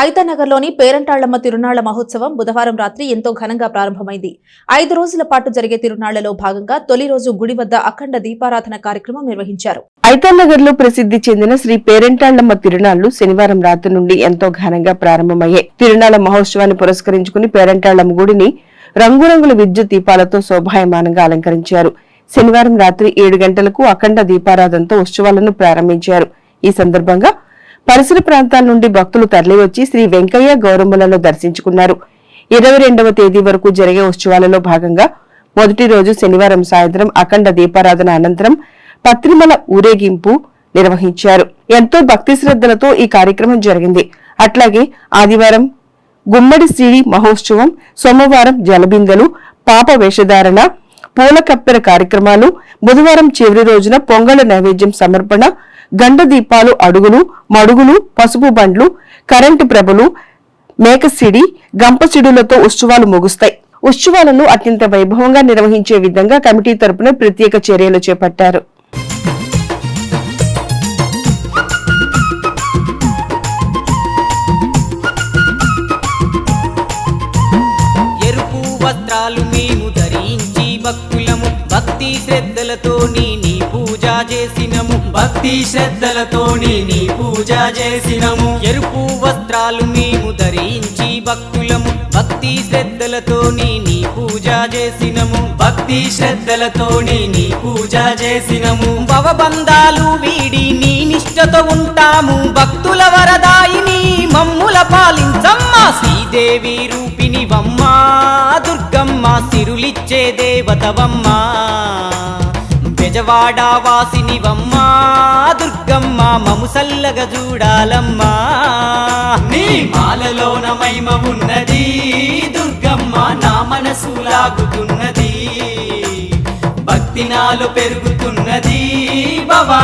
ఐతనగర్లోని పేరంటాళ్లమ్మ తిరునాళ్ల మహోత్సవం బుధవారం రాత్రి ఎంతో ఘనంగా ప్రారంభమైంది. 5 రోజుల పాటు జరిగే తిరునాళ్లలో భాగంగా తొలి రోజు గుడి వద్ద అఖండ దీపారాధన కార్యక్రమం నిర్వహించారు. ఐతనగర్లో ప్రసిద్ధి చెందిన శ్రీ పేరంటాళ్లమ్మ తిరునాళ్లు శనివారం రాత్రి నుండి ఎంతో ఘనంగా ప్రారంభమయ్యాయి. తిరునాళ్ల మహోత్సవాన్ని పురస్కరించుకుని పేరంటాళ్లమ్మ గుడిని రంగురంగుల విద్యుత్ దీపాలతో శోభాయమానంగా అలంకరించారు. శనివారం రాత్రి 7 గంటలకు అఖండ దీపారాధనతో ఉత్సవాలను ప్రారంభించారు. ఈ సందర్భంగా పరిసర ప్రాంతాల నుండి భక్తులు తరలివచ్చి శ్రీ వెంకయ్య గౌరమ్మలను దర్శించుకున్నారు. 22వ తేదీ వరకు జరిగే ఉత్సవాలలో భాగంగా మొదటి రోజు శనివారం సాయంత్రం అఖండ దీపారాధన అనంతరం పత్రిమల ఊరేగింపు నిర్వహించారు. ఎంతో భక్తి శ్రద్ధలతో ఈ కార్యక్రమం జరిగింది. అట్లాగే ఆదివారం గుమ్మడి సిడి మహోత్సవం, సోమవారం జలబిందెలు, పాప వేషధారణ, పూల కప్పెర కార్యక్రమాలు, బుధవారం చివరి రోజున పొంగళ నైవేద్యం సమర్పణ, గండ దీపాలు, అడుగులు, మడుగులు, పసుపు బండ్లు, కరెంటు ప్రభలు, మేకసిడి, గంపసిడులతో ఉత్సవాలు ముగుస్తాయి. ఉత్సవాలను అత్యంత వైభవంగా నిర్వహించే విధంగా కమిటీ తరపున ప్రత్యేక చర్యలు చేపట్టారు. ఎరుపు వస్త్రాలు మేము ధరించి భక్తులము భక్తి శ్రద్ధలతో నీ పూజ చేసినము భక్తి శ్రద్ధలతో నీ పూజ చేసినము ఎరుపు వస్త్రాలు మేము ధరించి భక్తులము భక్తి శ్రద్ధలతో నీ పూజ చేసినము భక్తి శ్రద్ధలతో నీ పూజ చేసినము భవబంధాలు వీడి నీ నిష్ఠతో ఉంటాము భక్తుల వరదాయిని మమ్ముల పాలించమ్మ శ్రీదేవి రూపిణివమ్మ దుర్గమ్మ సిరులిచ్చే దేవతవమ్మ బెజవాడ వాసినివమ్మ దుర్గమ్మ మము సల్లగ చూడాలమ్మా నీ మాలలోన మహిమ ఉన్నది దుర్గమ్మ నా మనసు లాగుతున్నది భక్తి నాలో పెరుగుతున్నది భవాని